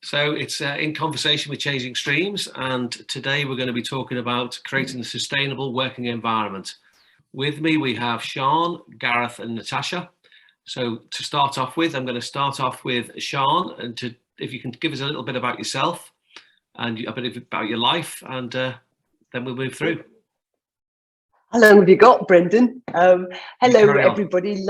So it's in conversation with Changing Streams, and today we're going to be talking about creating a sustainable working environment. With me we have Sian, Gareth and Natasha. So to start off with, I'm going to start off with Sian, and if you can give us a little bit about yourself and a bit about your life, and then we'll move through. How long have you got, Brendan? Hello, everybody.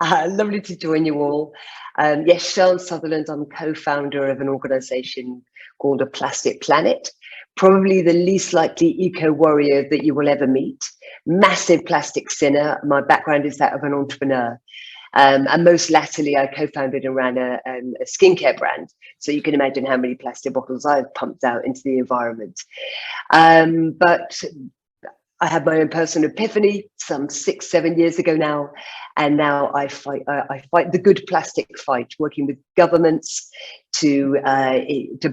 Lovely to join you all. Yes, Sian Sutherland. I'm co-founder of an organisation called A Plastic Planet. Probably the least likely eco-warrior that you will ever meet. Massive plastic sinner. My background is that of an entrepreneur. And most latterly, I co-founded and ran a skincare brand. So you can imagine how many plastic bottles I've pumped out into the environment. But I had my own personal epiphany some 6-7 years ago now, and now I fight the good plastic fight, working with governments to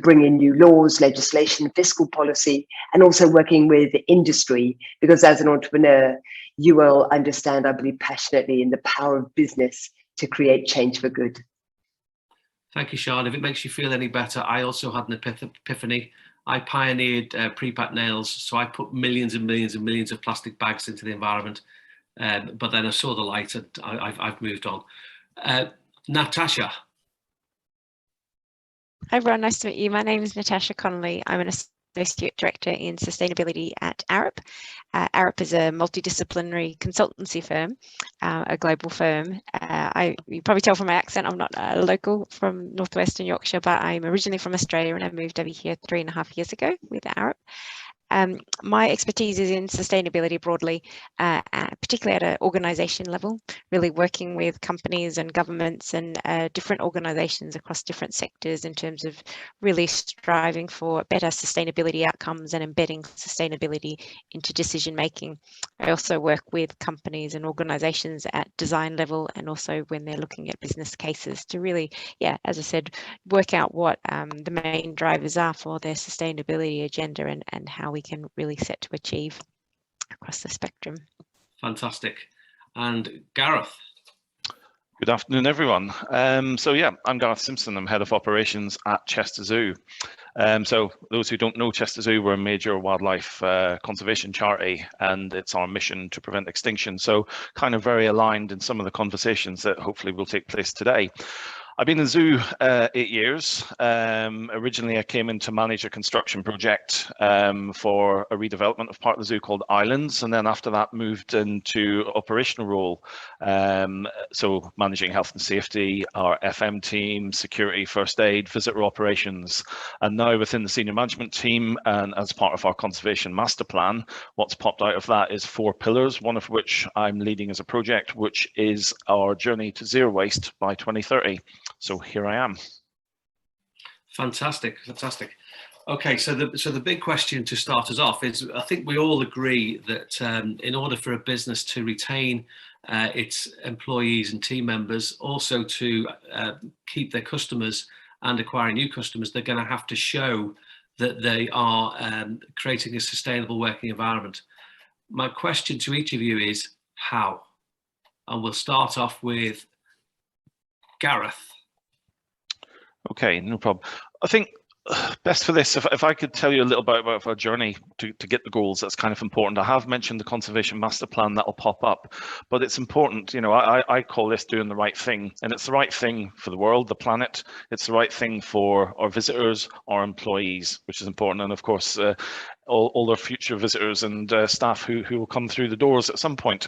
bring in new laws, legislation, fiscal policy, and also working with industry, because as an entrepreneur, you will understand, I believe passionately, in the power of business to create change for good. Thank you, Sian. If it makes you feel any better, I also had an epiphany. I pioneered pre-packed nails, so I put millions and millions and millions of plastic bags into the environment. But then I saw the light, and I've moved on. Natasha. Hi everyone, nice to meet you. My name is Natasha Connolly. I'm an Associate Director in Sustainability at Arup. Arup is a multidisciplinary consultancy firm, a global firm. You probably tell from my accent, I'm not a local from northwestern Yorkshire, but I'm originally from Australia and I moved over here 3.5 years ago with Arup. My expertise is in sustainability broadly, particularly at an organisation level, really working with companies and governments and different organisations across different sectors in terms of really striving for better sustainability outcomes and embedding sustainability into decision making. I also work with companies and organisations at design level and also when they're looking at business cases to really, as I said, work out what the main drivers are for their sustainability agenda and how we can really set to achieve across the spectrum. Fantastic. And Gareth. Good afternoon, everyone. I'm Gareth Simpson. I'm Head of Operations at Chester Zoo. So those who don't know Chester Zoo, we're a major wildlife conservation charity, and it's our mission to prevent extinction. So kind of very aligned in some of the conversations that hopefully will take place today. I've been in the zoo 8 years. Originally, I came in to manage a construction project for a redevelopment of part of the zoo called Islands, and then after that moved into operational role. So managing health and safety, our FM team, security, first aid, visitor operations, and now within the senior management team and as part of our conservation master plan, what's popped out of that is 4 pillars, one of which I'm leading as a project, which is our journey to zero waste by 2030. So here I am. Fantastic. Okay, so the big question to start us off is, I think we all agree that in order for a business to retain its employees and team members, also to keep their customers and acquire new customers, they're going to have to show that they are creating a sustainable working environment. My question to each of you is how? And we'll start off with Gareth. Okay, no problem. I think best for this, if I could tell you a little bit about our journey to get the goals, that's kind of important. I have mentioned the conservation master plan that will pop up, but it's important, I call this doing the right thing, and it's the right thing for the world, the planet. It's the right thing for our visitors, our employees, which is important, and of course, all our future visitors and staff who will come through the doors at some point.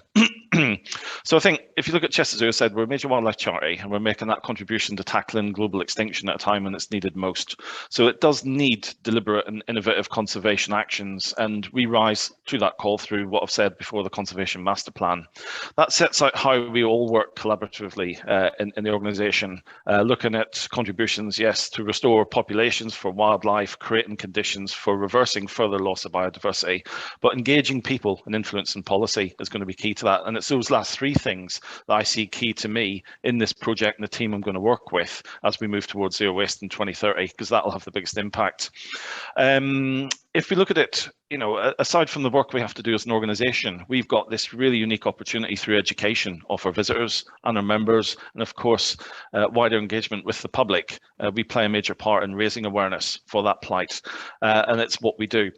So I think if you look at Chester Zoo, I said we're a major wildlife charity and we're making that contribution to tackling global extinction at a time when it's needed most. So it does need deliberate and innovative conservation actions, and we rise to that call through what I've said before, the conservation master plan. That sets out how we all work collaboratively in the organisation, looking at contributions, yes, to restore populations for wildlife, creating conditions for reversing further loss of biodiversity, but engaging people and influencing policy is going to be key to that. And it's those last 3 things that I see key to me in this project and the team I'm going to work with as we move towards zero waste in 2030, because that will have the biggest impact. if we look at it, you know, aside from the work we have to do as an organisation, we've got this really unique opportunity through education of our visitors and our members, and of course, wider engagement with the public. We play a major part in raising awareness for that plight, and it's what we do.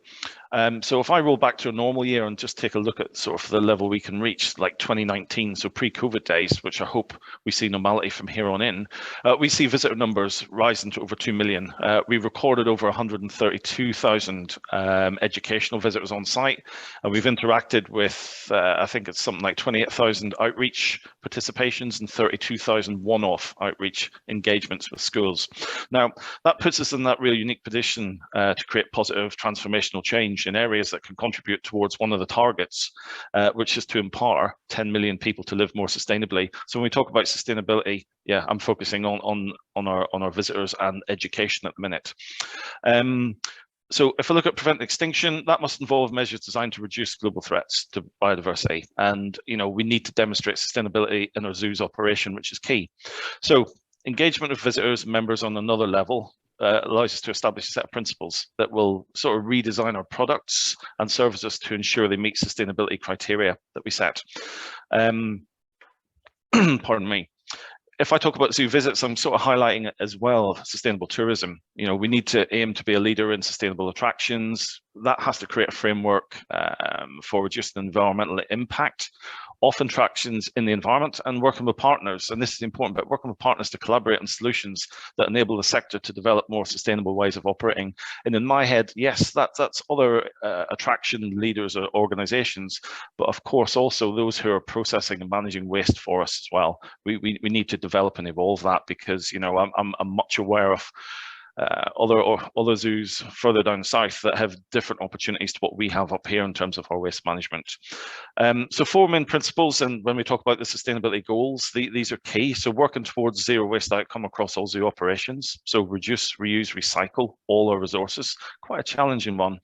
So if I roll back to a normal year and just take a look at sort of the level we can reach, like 2019, so pre-COVID days, which I hope we see normality from here on in, we see visitor numbers rising to over 2 million. We recorded over 132,000 educational visitors on site, and we've interacted with, I think it's something like 28,000 outreach participations and 32,000 one-off outreach engagements with schools. Now, that puts us in that really unique position to create positive transformational change in areas that can contribute towards one of the targets, which is to empower 10 million people to live more sustainably. So when we talk about sustainability, yeah, I'm focusing on our visitors and education at the minute. So if I look at prevent extinction, that must involve measures designed to reduce global threats to biodiversity. And, you know, we need to demonstrate sustainability in our zoo's operation, which is key. So engagement of visitors and members on another level allows us to establish a set of principles that will sort of redesign our products and services to ensure they meet sustainability criteria that we set. Pardon me. If I talk about zoo visits, I'm sort of highlighting it as well, sustainable tourism. You know, we need to aim to be a leader in sustainable attractions. That has to create a framework for reducing environmental impact, often attractions in the environment, and working with partners. And this is important, but working with partners to collaborate on solutions that enable the sector to develop more sustainable ways of operating. And in my head, yes, that's other attraction leaders or organizations, but of course also those who are processing and managing waste for us as well. We need to develop and evolve that, because, you know, I'm much aware of other zoos further down south that have different opportunities to what we have up here in terms of our waste management. So 4 main principles, and when we talk about the sustainability goals, these are key. So working towards zero waste outcome across all zoo operations. So reduce, reuse, recycle all our resources. Quite a challenging one.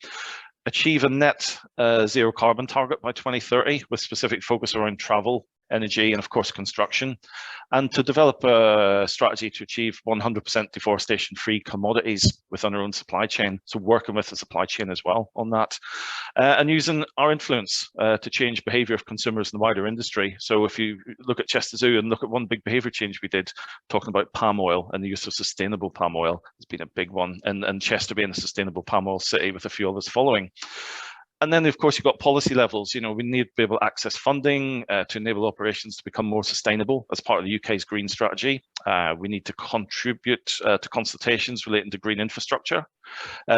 Achieve a net zero carbon target by 2030 with specific focus around travel, energy, and of course construction, and to develop a strategy to achieve 100% deforestation-free commodities within our own supply chain. So working with the supply chain as well on that, and using our influence to change behaviour of consumers in the wider industry. So if you look at Chester Zoo and look at one big behaviour change we did, talking about palm oil and the use of sustainable palm oil has been a big one, and Chester being a sustainable palm oil city with a few others following. And then, of course, you've got policy levels. You know, we need to be able to access funding to enable operations to become more sustainable as part of the UK's green strategy. We need to contribute to consultations relating to green infrastructure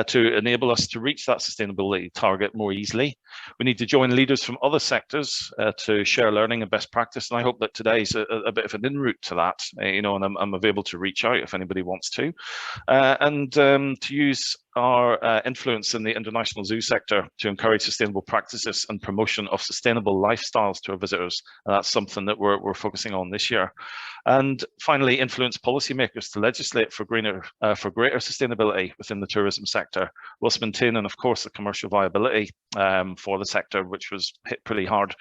to enable us to reach that sustainability target more easily. We need to join leaders from other sectors to share learning and best practice. And I hope that today is a bit of an en route to that, you know, and I'm available to reach out if anybody wants to. And to use our influence in the international zoo sector to encourage sustainable practices and promotion of sustainable lifestyles to our visitors. And that's something that we're focusing on this year. And finally, influence policymakers to legislate for greater sustainability within the tourism sector, whilst maintaining, of course, the commercial viability for the sector, which was hit pretty hard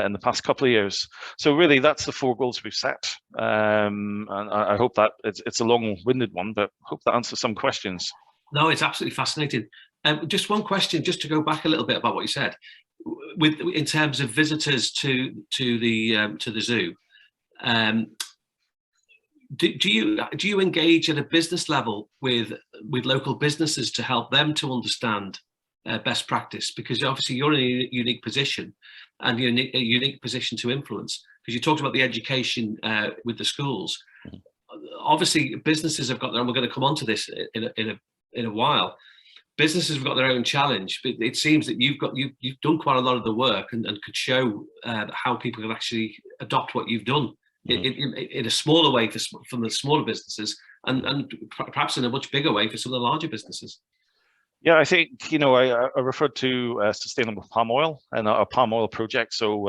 in the past couple of years. So really, that's the 4 goals we've set. And I hope that it's a long-winded one, but hope that answers some questions. No, it's absolutely fascinating. Just one question, just to go back a little bit about what you said, in terms of visitors to the zoo. Do you engage at a business level with local businesses to help them to understand best practice? Because obviously you're in a unique position, and you're in a unique position to influence. Because you talked about the education with the schools. Obviously, businesses have got their, and we're going to come on to this in a while. Businesses have got their own challenge, but it seems that you've done quite a lot of the work and could show how people can actually adopt what you've done in a smaller way from the smaller businesses, and perhaps in a much bigger way for some of the larger businesses. Yeah, I think, you know, I referred to sustainable palm oil and our palm oil project. So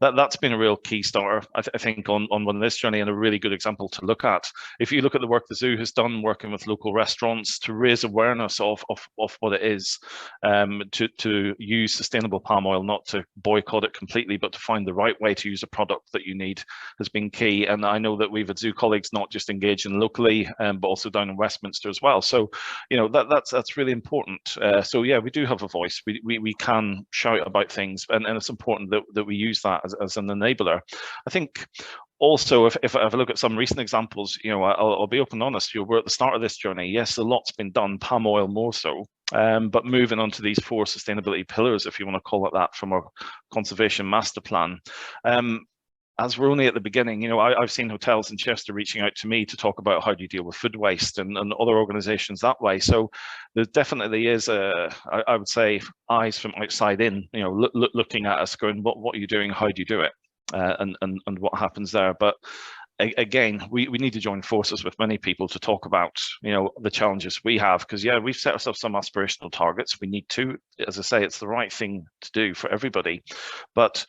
that's been a real key starter, I think, on this journey, and a really good example to look at. If you look at the work the zoo has done working with local restaurants to raise awareness of what it is, to use sustainable palm oil, not to boycott it completely, but to find the right way to use a product that you need, has been key. And I know that we've had zoo colleagues not just engaging locally, but also down in Westminster as well. So, you know, that's really important. So yeah, we do have a voice. We can shout about things, and it's important that we use that as an enabler. I think also, if I look at some recent examples, you know, I'll be open and honest. We're at the start of this journey. Yes, a lot's been done, palm oil more so. But moving on to these 4 sustainability pillars, if you want to call it that, from our conservation master plan. As we're only at the beginning, you know, I've seen hotels in Chester reaching out to me to talk about how do you deal with food waste and other organisations that way. So there definitely is I would say, eyes from outside in, you know, looking at us going, what are you doing? How do you do it? And what happens there? But again, we need to join forces with many people to talk about, you know, the challenges we have, because yeah, we've set ourselves some aspirational targets. We need to, as I say, it's the right thing to do for everybody, but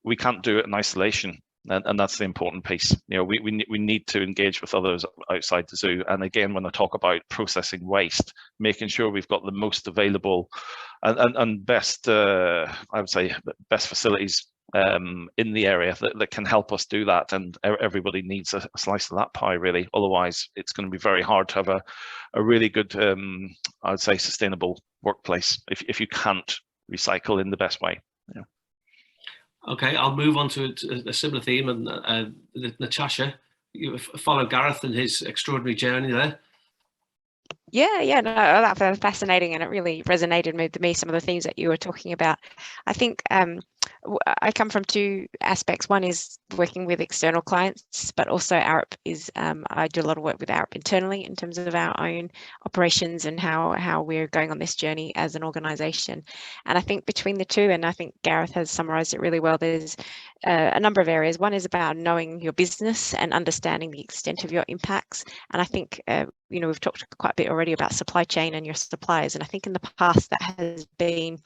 we can't do it in isolation. And that's the important piece. You know, we need to engage with others outside the zoo. And again, when I talk about processing waste, making sure we've got the most available and best, I would say, best facilities in the area that can help us do that. And everybody needs a slice of that pie, really. Otherwise, it's going to be very hard to have a really good, I would say, sustainable workplace if you can't recycle in the best way. Yeah. Okay, I'll move on to a similar theme, and Natasha, you follow Gareth and his extraordinary journey there. Yeah, no, that was fascinating, and it really resonated with me, some of the things that you were talking about. I think I come from 2 aspects. One is working with external clients, but also Arup is, I do a lot of work with Arup internally in terms of our own operations and how we're going on this journey as an organisation. And I think between the 2, and I think Gareth has summarised it really well, there's a number of areas. One is about knowing your business and understanding the extent of your impacts. And I think, you know, we've talked quite a bit already about supply chain and your suppliers. And I think in the past that has been,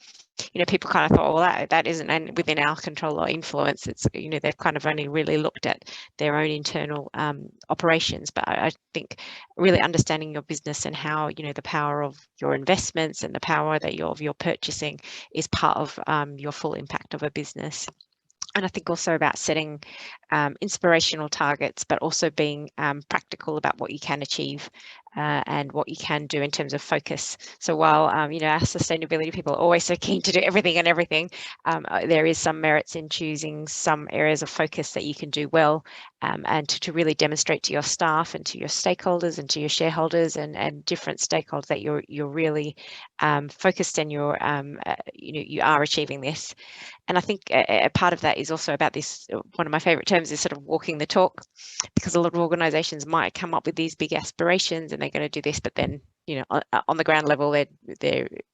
you know, people kind of thought, well, that isn't within our control or influence. It's, you know, they've kind of only really looked at their own internal operations. But I think really understanding your business and how, you know, the power of your investments and the power that of your purchasing is part of your full impact of a business. And I think also about setting inspirational targets, but also being practical about what you can achieve and what you can do in terms of focus. So while, you know, our sustainability people are always so keen to do everything and everything, there is some merits in choosing some areas of focus that you can do well, and to really demonstrate to your staff and to your stakeholders and to your shareholders and different stakeholders that you're really focused and you're, you know, you are achieving this. And I think a part of that is also about this, one of my favorite terms is sort of walking the talk, because a lot of organizations might come up with these big aspirations and they're going to do this, but then, you know, on the ground level,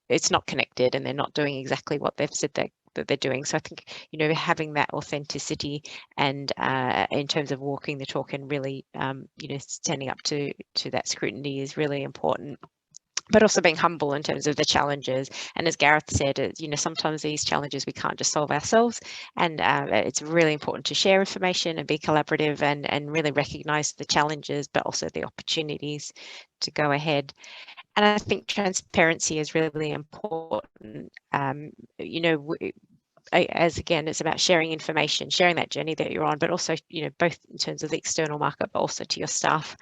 it's not connected and they're not doing exactly what they've said that they're doing. So I think, you know, having that authenticity and in terms of walking the talk and really, you know, standing up to that scrutiny is really important. But also being humble in terms of the challenges. And as Gareth said, you know, sometimes these challenges we can't just solve ourselves. And it's really important to share information and be collaborative and really recognise the challenges, but also the opportunities to go ahead. And I think transparency is really important. You know, as again, it's about sharing information, sharing that journey that you're on, but also, you know, both in terms of the external market, but also to your staff.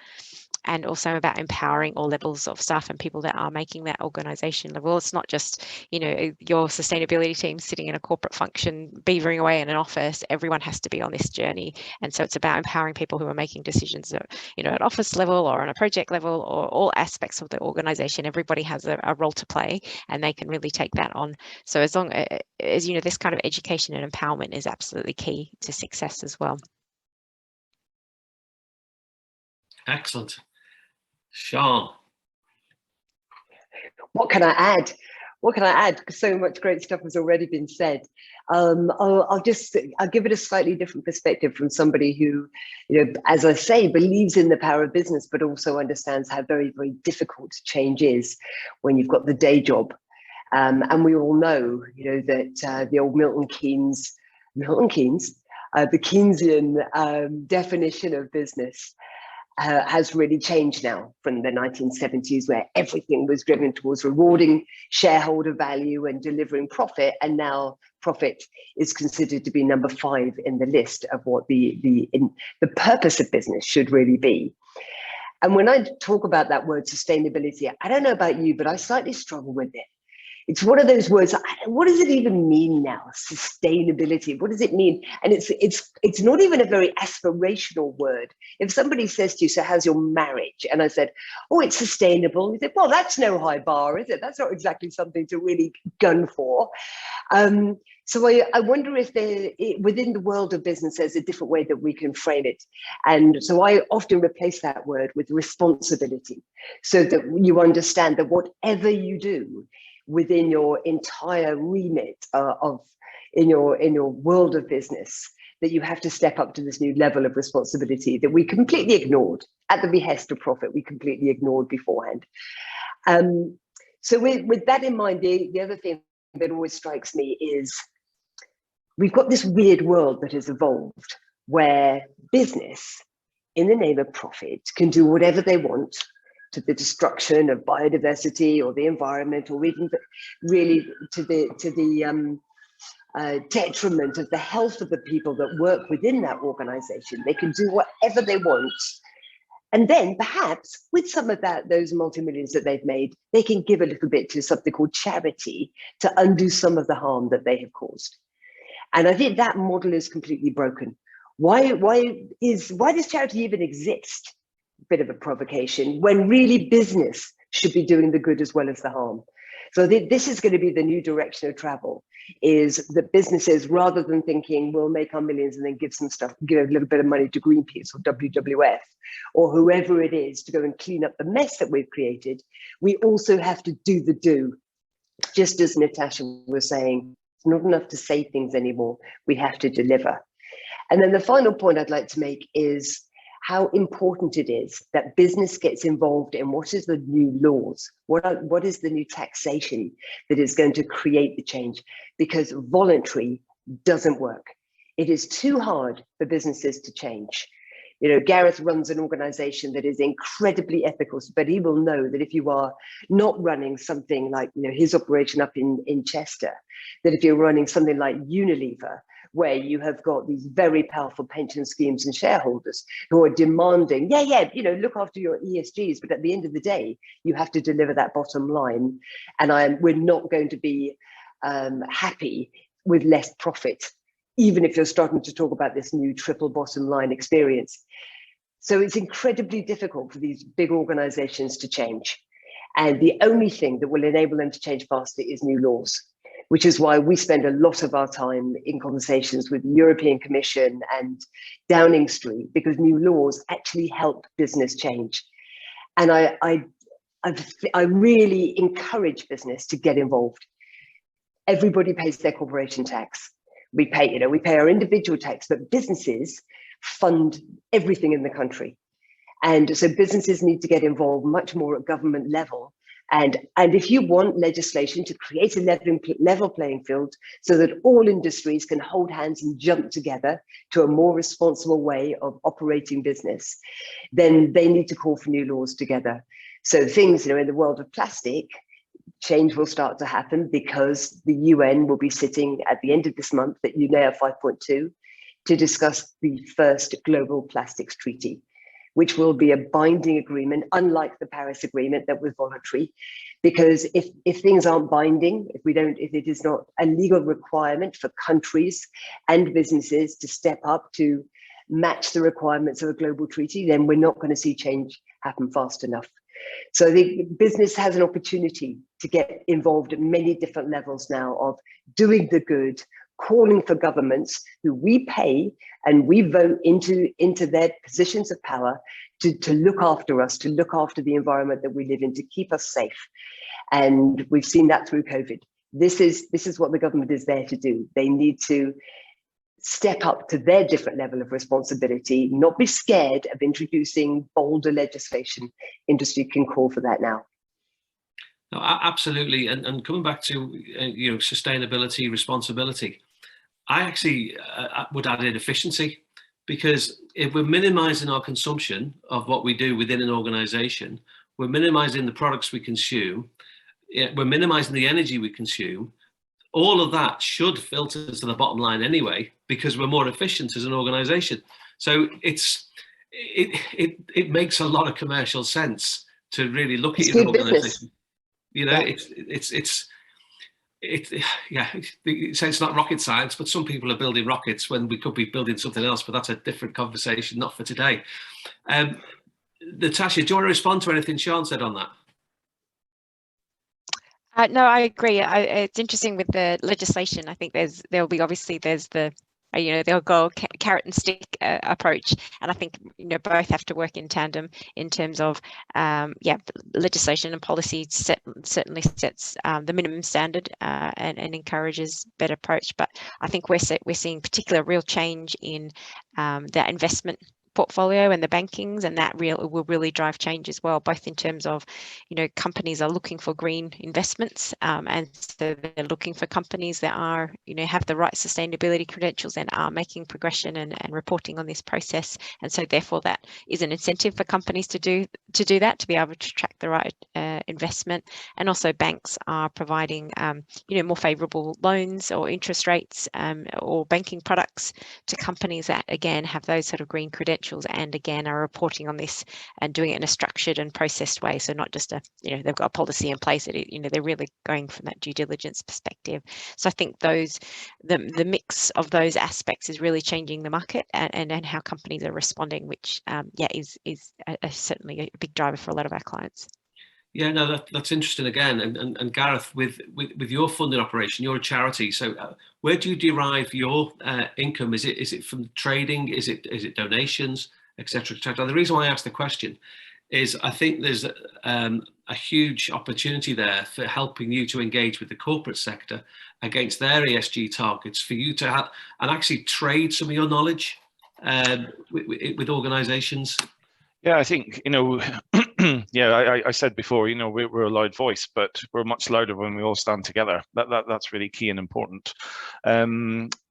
And also about empowering all levels of staff and people that are making that organisation level. It's not just, you know, your sustainability team sitting in a corporate function, beavering away in an office. Everyone has to be on this journey. And so it's about empowering people who are making decisions, you know, at office level or on a project level or all aspects of the organisation. Everybody has a role to play and they can really take that on. So as long as, you know, this kind of education and empowerment is absolutely key to success as well. Excellent. Sean. What can I add? What can I add? Because so much great stuff has already been said. I'll give it a slightly different perspective from somebody who, you know, as I say, believes in the power of business, but also understands how very, very difficult change is when you've got the day job. And we all know, you know, that the old Milton Keynes, the Keynesian definition of business has really changed now from the 1970s, where everything was driven towards rewarding shareholder value and delivering profit. And now profit is considered to be number 5 in the list of what the purpose of business should really be. And when I talk about that word sustainability, I don't know about you, but I slightly struggle with it. It's one of those words. What does it even mean now? Sustainability. What does it mean? And it's not even a very aspirational word. If somebody says to you, "So how's your marriage?" and I said, "Oh, it's sustainable," you say, "Well, that's no high bar, is it? That's not exactly something to really gun for." So I wonder if within the world of business, there's a different way that we can frame it. And so I often replace that word with responsibility, so that you understand that whatever you do within your entire remit in your world of business, that you have to step up to this new level of responsibility that we completely ignored at the behest of profit. We completely ignored beforehand. So with that in mind, the other thing that always strikes me is we've got this weird world that has evolved where business, in the name of profit, can do whatever they want to the destruction of biodiversity or the environment, or even really to the detriment of the health of the people that work within that organization. They can do whatever they want. And then perhaps with some of those multi-millions that they've made, they can give a little bit to something called charity to undo some of the harm that they have caused. And I think that model is completely broken. Why does charity even exist? Bit of a provocation, when really business should be doing the good as well as the harm. So this is going to be the new direction of travel, is that businesses, rather than thinking we'll make our millions and then give a little bit of money to Greenpeace or WWF or whoever it is to go and clean up the mess that we've created, we also have to do the do. Just as Natasha was saying, it's not enough to say things anymore, we have to deliver. And then the final point I'd like to make is how important it is that business gets involved in what is the new laws, what is the new taxation that is going to create the change, because voluntary doesn't work. It is too hard for businesses to change. You know, Gareth runs an organization that is incredibly ethical, but he will know that if you are not running something like, you know, his operation up in Chester, that if you're running something like Unilever, where you have got these very powerful pension schemes and shareholders who are demanding, you know, look after your ESGs, but at the end of the day, you have to deliver that bottom line. And we're not going to be happy with less profit, even if you're starting to talk about this new triple bottom line experience. So it's incredibly difficult for these big organizations to change. And the only thing that will enable them to change faster is new laws, which is why we spend a lot of our time in conversations with the European Commission and Downing Street, because new laws actually help business change. And I really encourage business to get involved. Everybody pays their corporation tax. We pay our individual tax, but businesses fund everything in the country. And so businesses need to get involved much more at government level. And if you want legislation to create a level playing field so that all industries can hold hands and jump together to a more responsible way of operating business, then they need to call for new laws together. So things, you know, in the world of plastic, change will start to happen because the UN will be sitting at the end of this month at UNEA 5.2 to discuss the first global plastics treaty, which will be a binding agreement, unlike the Paris Agreement that was voluntary. Because if things aren't binding, if it is not a legal requirement for countries and businesses to step up to match the requirements of a global treaty, then we're not going to see change happen fast enough. So the business has an opportunity to get involved at many different levels now of doing the good, calling for governments who we pay and we vote into their positions of power to look after us, to look after the environment that we live in, to keep us safe. And we've seen that through COVID. This is what the government is there to do. They need to step up to their different level of responsibility, not be scared of introducing bolder legislation. Industry can call for that now. No, absolutely. And coming back to sustainability, responsibility, I actually would add in efficiency, because if we're minimizing our consumption of what we do within an organization, we're minimizing the products we consume, we're minimizing the energy we consume. All of that should filter to the bottom line anyway, because we're more efficient as an organization. So it's it makes a lot of commercial sense to really look at It's your good business. organization. You know, yeah, so it's not rocket science, but some people are building rockets when we could be building something else, but that's a different conversation, not for today. Natasha, do you want to respond to anything Sian said on that? No, I agree. It's interesting with the legislation. I think there'll be the they'll go carrot and stick approach, and I think both have to work in tandem in terms of legislation and policy certainly sets the minimum standard and encourages better approach. But I think we're seeing particular real change in that investment portfolio and the bankings, and that will really drive change as well, both in terms of companies are looking for green investments, and so they're looking for companies that are have the right sustainability credentials and are making progression and reporting on this process, and so therefore that is an incentive for companies to do that, to be able to track the right investment. And also banks are providing more favorable loans or interest rates or banking products to companies that again have those sort of green credentials, and again are reporting on this and doing it in a structured and processed way. So not just they've got a policy in place, they're really going from that due diligence perspective. So I think the mix of those aspects is really changing the market and how companies are responding, which is certainly a big driver for a lot of our clients. Yeah, no, that's interesting again. And Gareth, with your funding operation, you're a charity. So where do you derive your income? Is it from trading? Is it donations, etc., etc.? The reason why I asked the question is I think there's a huge opportunity there for helping you to engage with the corporate sector against their ESG targets, for you to have and actually trade some of your knowledge with organisations. Yeah, I think, I said before, we're a loud voice, but we're much louder when we all stand together. That's really key and important.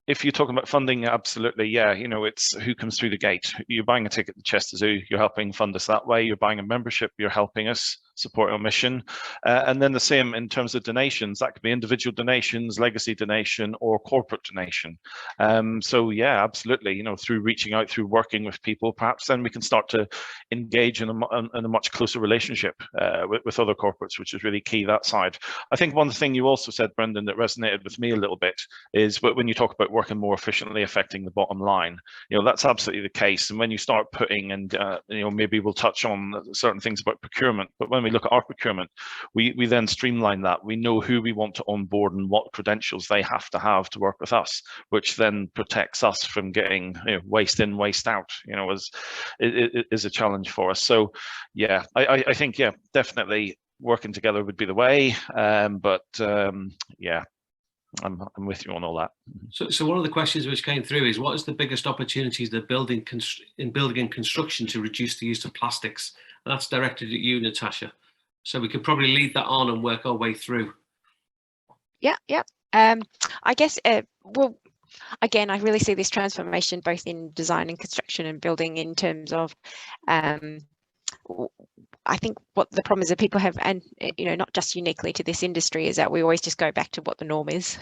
If you're talking about funding, absolutely, yeah. It's who comes through the gate. You're buying a ticket to Chester Zoo, you're helping fund us that way. You're buying a membership, you're helping us support our mission. And then the same in terms of donations. That could be individual donations, legacy donation, or corporate donation. So yeah, absolutely. Through reaching out, through working with people, perhaps then we can start to engage in a much closer relationship with other corporates, which is really key, that side. I think one thing you also said, Brendan, that resonated with me a little bit is when you talk about working more efficiently, affecting the bottom line, that's absolutely the case. And when you start putting, and maybe we'll touch on certain things about procurement, but when we look at our procurement, we then streamline that. We know who we want to onboard and what credentials they have to work with us, which then protects us from getting waste in, waste out, is a challenge for us. So yeah, I think, yeah, definitely working together would be the way. Yeah, I'm with you on all that. So one of the questions which came through is, what is the biggest opportunities in building and construction to reduce the use of plastics? And that's directed at you, Natasha. So we could probably lead that on and work our way through. Yeah. I guess, well, again, I really see this transformation both in design and construction and building in terms of I think what the problem is that people have, and not just uniquely to this industry, is that we always just go back to what the norm is.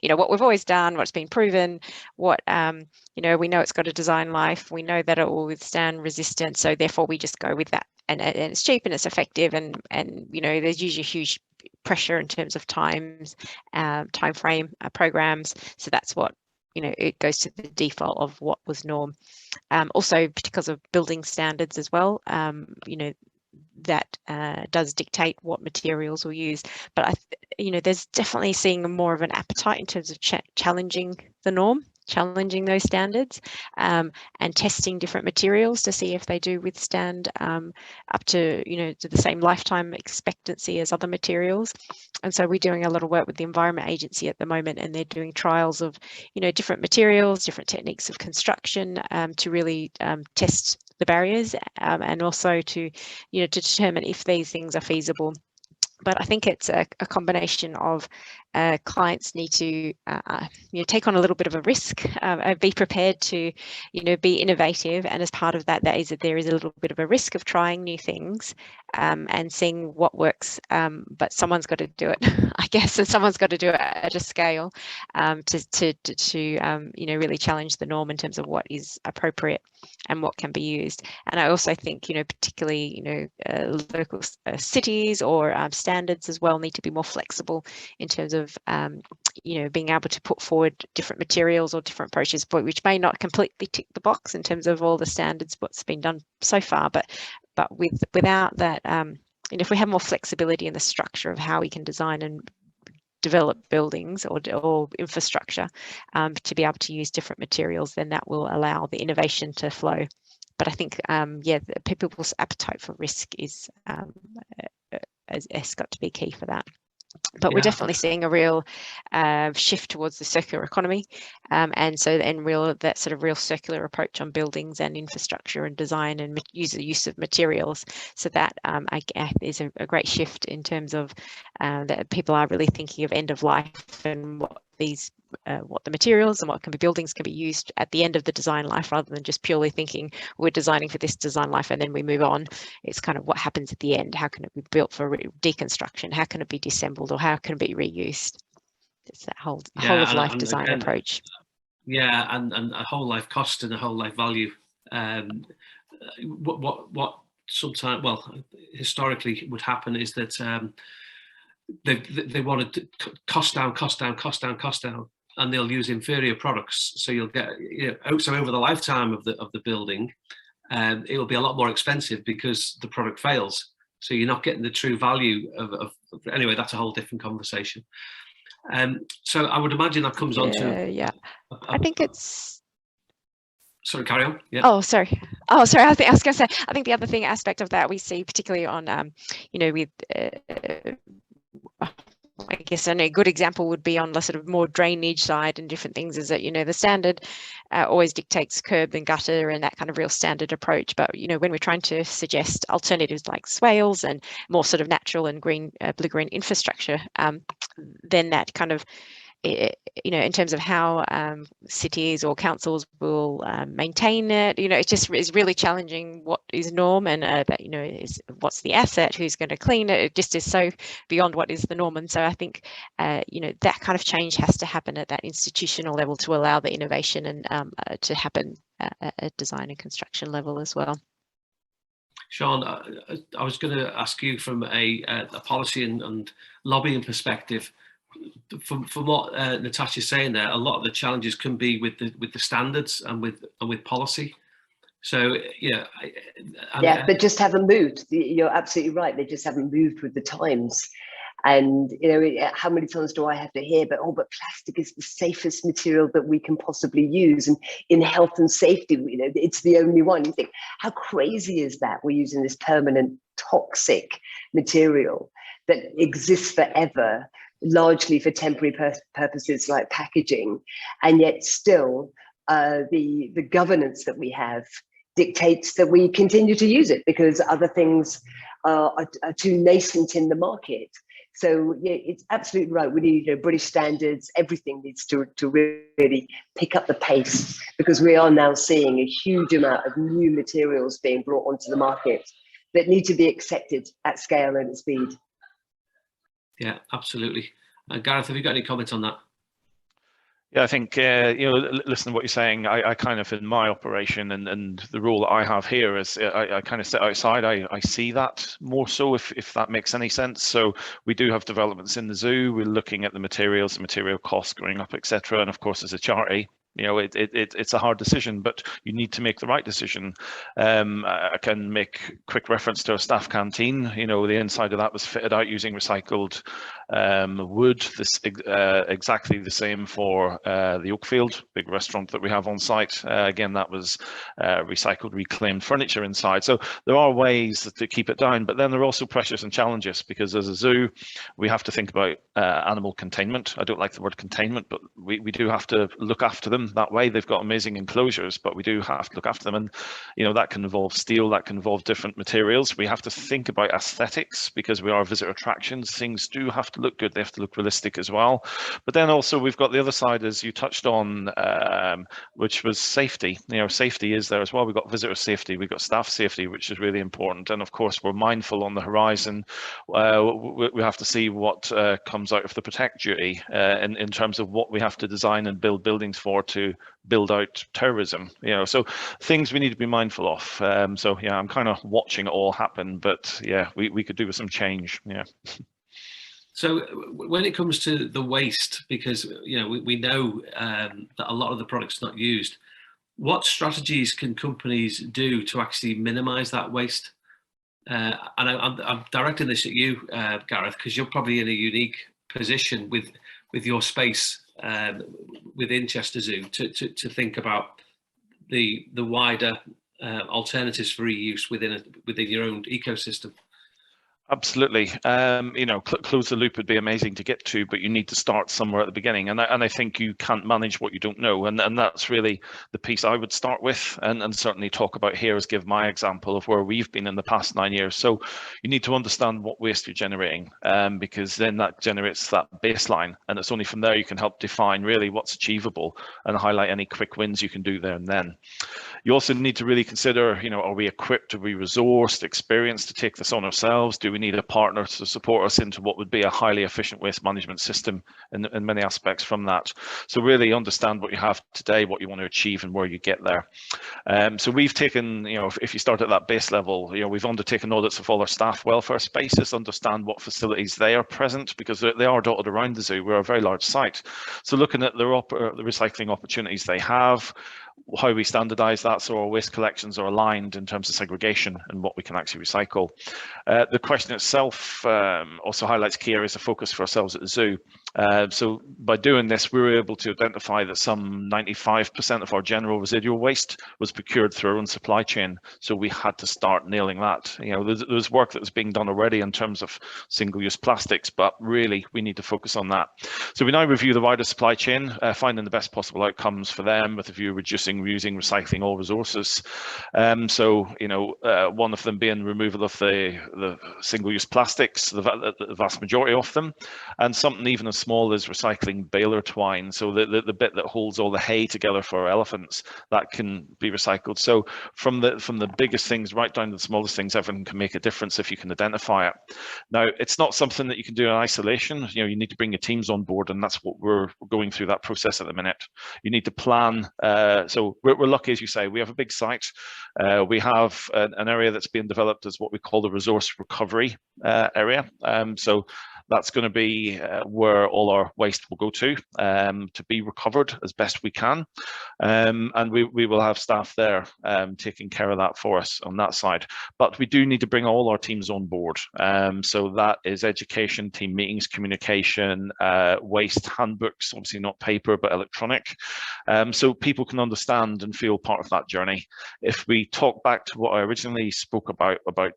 What we've always done, what's been proven, what we know it's got a design life, we know that it will withstand resistance, so therefore we just go with that, and it's cheap and it's effective, and there's usually huge pressure in terms of time frame programs, so that's what it goes to the default of what was norm. Also because of building standards as well, that does dictate what materials we'll use. But there's definitely seeing more of an appetite in terms of challenging the norm, challenging those standards, and testing different materials to see if they do withstand up to to the same lifetime expectancy as other materials. And so we're doing a lot of work with the Environment Agency at the moment, and they're doing trials of different materials, different techniques of construction, to really test the barriers, and also to to determine if these things are feasible. But I think it's a combination of clients need to take on a little bit of a risk, be prepared to be innovative, and as part of that, there is a little bit of a risk of trying new things and seeing what works, but someone's got to do it, I guess, and someone's got to do it at a scale to really challenge the norm in terms of what is appropriate and what can be used. And I also think particularly local cities or standards as well need to be more flexible in terms of being able to put forward different materials or different approaches, which may not completely tick the box in terms of all the standards what's been done so far, but without that, if we have more flexibility in the structure of how we can design and develop buildings or infrastructure to be able to use different materials, then that will allow the innovation to flow. But I think people's appetite for risk has got to be key for that. But we're definitely seeing a real shift towards the circular economy, and that sort of real circular approach on buildings and infrastructure and design and use of materials. So that I guess is a great shift in terms of that people are really thinking of end of life and what the materials and what buildings can be used at the end of the design life, rather than just purely thinking we're designing for this design life and then we move on. It's kind of what happens at the end. How can it be built for deconstruction? How can it be disassembled, or how can it be reused? It's that whole of life design approach. Yeah, and a whole life cost and a whole life value. What sometimes, historically would happen is that they wanted to cost down, and they'll use inferior products. So you'll get, so over the lifetime of the building, it will be a lot more expensive because the product fails. So you're not getting the true value of anyway. That's a whole different conversation. So I would imagine that comes on to. I think it's. Sorry, carry on. Yeah. Oh, sorry. I was going to say. I think the other aspect of that we see, particularly on, with. I guess a good example would be on the sort of more drainage side and different things, is that the standard always dictates curb and gutter and that kind of real standard approach. But when we're trying to suggest alternatives like swales and more sort of natural and green blue-green infrastructure, then that kind of in terms of how cities or councils will maintain it, it just is really challenging what is norm, and that is what's the asset, who's going to clean it. It just is so beyond what is the norm. And so I think that kind of change has to happen at that institutional level to allow the innovation and to happen at design and construction level as well. Sian, I was going to ask you from a policy and lobbying perspective. From what Natasha's saying there, a lot of the challenges can be with the standards and with policy. So they just haven't moved. You're absolutely right. They just haven't moved with the times. And how many times do I have to hear? But plastic is the safest material that we can possibly use, and in health and safety, it's the only one. You think, how crazy is that? We're using this permanent toxic material that exists forever, largely for temporary purposes like packaging, and yet still the governance that we have dictates that we continue to use it because other things are too nascent in the market. So yeah, it's absolutely right. We need British standards. Everything needs to really pick up the pace, because we are now seeing a huge amount of new materials being brought onto the market that need to be accepted at scale and at speed. Yeah, absolutely. Gareth, have you got any comments on that? Yeah, I think, listen to what you're saying. I kind of, in my operation and the role that I have here is I kind of sit outside. I see that more so, if that makes any sense. So we do have developments in the zoo. We're looking at the materials, the material costs going up, etc. And of course, as a charity, it's a hard decision, but you need to make the right decision. I can make quick reference to a staff canteen. The inside of that was fitted out using recycled wood. Exactly the same for the Oakfield, big restaurant that we have on site. Again, that was recycled, reclaimed furniture inside. So there are ways to keep it down, but then there are also pressures and challenges, because as a zoo, we have to think about animal containment. I don't like the word containment, but we do have to look after them that way. They've got amazing enclosures, but we do have to look after them, and that can involve steel, that can involve different materials. We have to think about aesthetics, because we are visitor attractions. Things do have to look good, they have to look realistic as well. But then also we've got the other side, as you touched on, which was safety. Safety is there as well. We've got visitor safety, we've got staff safety, which is really important. And of course, we're mindful on the horizon. We have to see what comes out of the protect duty in terms of what we have to design and build buildings for to build out terrorism. So things we need to be mindful of. So yeah, I'm kind of watching it all happen, but yeah, we could do with some change. Yeah. So when it comes to the waste, because we know that a lot of the product's not used, what strategies can companies do to actually minimise that waste? And I'm directing this at you, Gareth, because you're probably in a unique position with your space within Chester Zoo to think about the wider alternatives for reuse within your own ecosystem. Absolutely. Close the loop would be amazing to get to, but you need to start somewhere at the beginning. And I think you can't manage what you don't know. And that's really the piece I would start with and certainly talk about here is give my example of where we've been in the past 9 years. So you need to understand what waste you're generating, because then that generates that baseline. And it's only from there you can help define really what's achievable and highlight any quick wins you can do there and then. You also need to really consider, are we equipped, are we resourced, experienced to take this on ourselves? Do we need a partner to support us into what would be a highly efficient waste management system in many aspects from that? So really understand what you have today, what you want to achieve and where you get there. So we've taken, if you start at that base level, we've undertaken audits of all our staff welfare spaces, understand what facilities they are present, because they are dotted around the zoo. We're a very large site. So looking at the recycling opportunities they have, how we standardize that so our waste collections are aligned in terms of segregation and what we can actually recycle. The question itself also highlights key areas of focus for ourselves at the zoo. So by doing this, we were able to identify that some 95% of our general residual waste was procured through our own supply chain. So we had to start nailing that. There's work that was being done already in terms of single-use plastics, but really we need to focus on that. So we now review the wider supply chain, finding the best possible outcomes for them with a view of reducing, reusing, recycling all resources. One of them being removal of the single-use plastics, the vast majority of them, and something even as small as recycling baler twine, so the bit that holds all the hay together for our elephants, that can be recycled. So from the biggest things right down to the smallest things, everyone can make a difference if you can identify it. Now, it's not something that you can do in isolation. You need to bring your teams on board, and that's what we're going through that process at the minute. You need to plan. So we're lucky, as you say, we have a big site. We have an area that's being developed as what we call the resource recovery area. So that's going to be where all our waste will go to be recovered as best we can. And we will have staff there taking care of that for us on that side. But we do need to bring all our teams on board. So that is education, team meetings, communication, waste handbooks, obviously not paper, but electronic. So people can understand and feel part of that journey. If we talk back to what I originally spoke about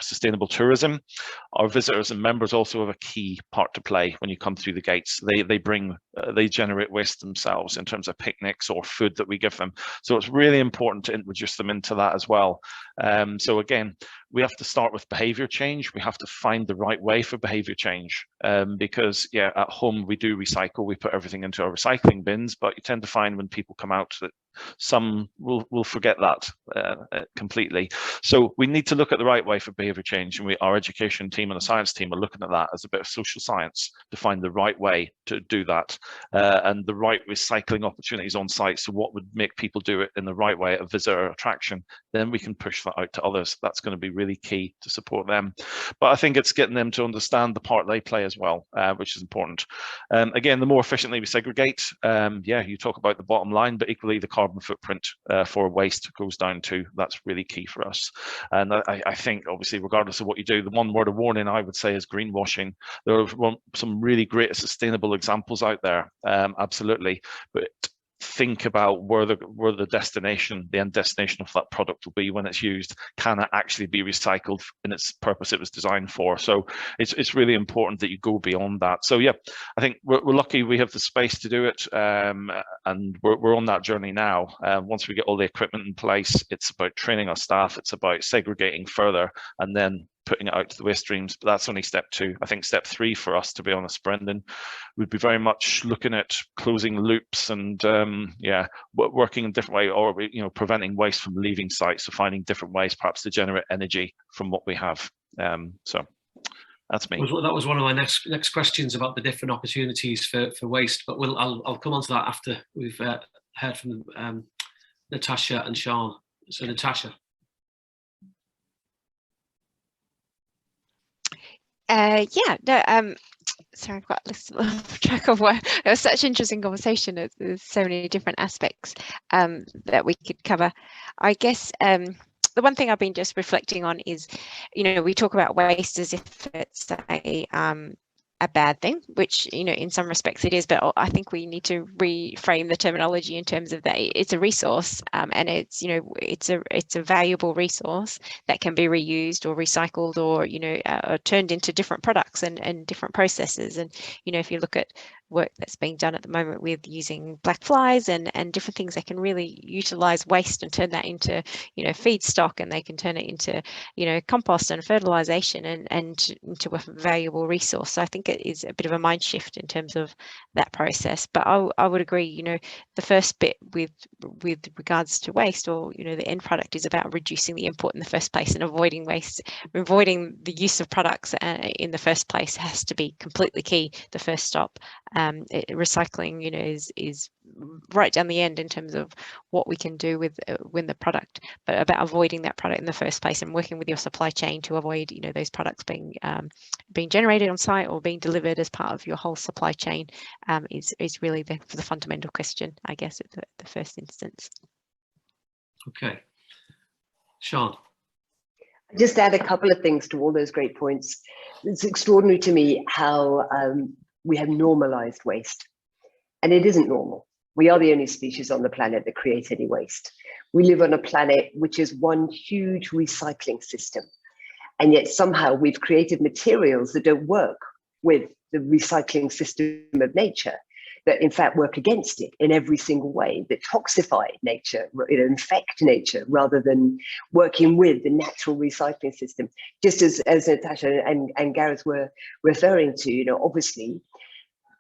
sustainable tourism, our visitors and members also have a key part to play when you come through the gates. They generate waste themselves in terms of picnics or food that we give them. So it's really important to introduce them into that as well. So again, we have to start with behavior change. We have to find the right way for behavior change, because yeah, at home we do recycle, we put everything into our recycling bins, but you tend to find when people come out that some will forget that completely. So we need to look at the right way for behavior change, and our education team and the science team are looking at that as a bit of social science to find the right way to do that, and the right recycling opportunities on site. So what would make people do it in the right way at a visitor attraction? Then we can push that out to others. That's going to be really key to support them. But I think it's getting them to understand the part they play as well, which is important. Again, the more efficiently we segregate, yeah, you talk about the bottom line, but equally the carbon footprint for waste goes down too. That's really key for us. And I think, obviously, regardless of what you do, the one word of warning I would say is greenwashing. There are some really great sustainable examples out there, absolutely, but think about where the destination, the end destination of that product will be when it's used. Can it actually be recycled in its purpose it was designed for? So it's really important that you go beyond that. So yeah, I think we're lucky we have the space to do it, and we're on that journey now. Once we get all the equipment in place, it's about training our staff, it's about segregating further, and then putting it out to the waste streams. But that's only step 2. I think step 3 for us, to be honest, Brendan, would be very much looking at closing loops and working in a different way, or preventing waste from leaving sites. So finding different ways, perhaps, to generate energy from what we have. So that's me. That was one of my next questions about the different opportunities for waste, but I'll come on to that after we've heard from Natasha and Sian. So Natasha. Sorry, I've got lost track of what. It was such an interesting conversation. There's so many different aspects that we could cover. I guess the one thing I've been just reflecting on is, we talk about waste as if it's a bad thing, which, in some respects it is, but I think we need to reframe the terminology in terms of that it's a resource, and it's, it's a valuable resource that can be reused or recycled or, or turned into different products and different processes. And, if you look at work that's being done at the moment with using black flies and different things, they can really utilize waste and turn that into, feedstock, and they can turn it into, compost and fertilization and into a valuable resource. So I think it is a bit of a mind shift in terms of that process. But I would agree, the first bit with regards to waste, or, the end product, is about reducing the input in the first place and avoiding waste, avoiding the use of products in the first place has to be completely key, the first stop. Recycling, is right down the end in terms of what we can do with the product, but about avoiding that product in the first place and working with your supply chain to avoid, those products being generated on site or being delivered as part of your whole supply chain is really the fundamental question, I guess, at the first instance. Okay, Sian. Just add a couple of things to all those great points. It's extraordinary to me how we have normalized waste, and it isn't normal. We are the only species on the planet that creates any waste. We live on a planet which is one huge recycling system, and yet somehow we've created materials that don't work with the recycling system of nature, that in fact work against it in every single way, that toxify nature, infect nature, rather than working with the natural recycling system. Just as Natasha and Gareth were referring to, obviously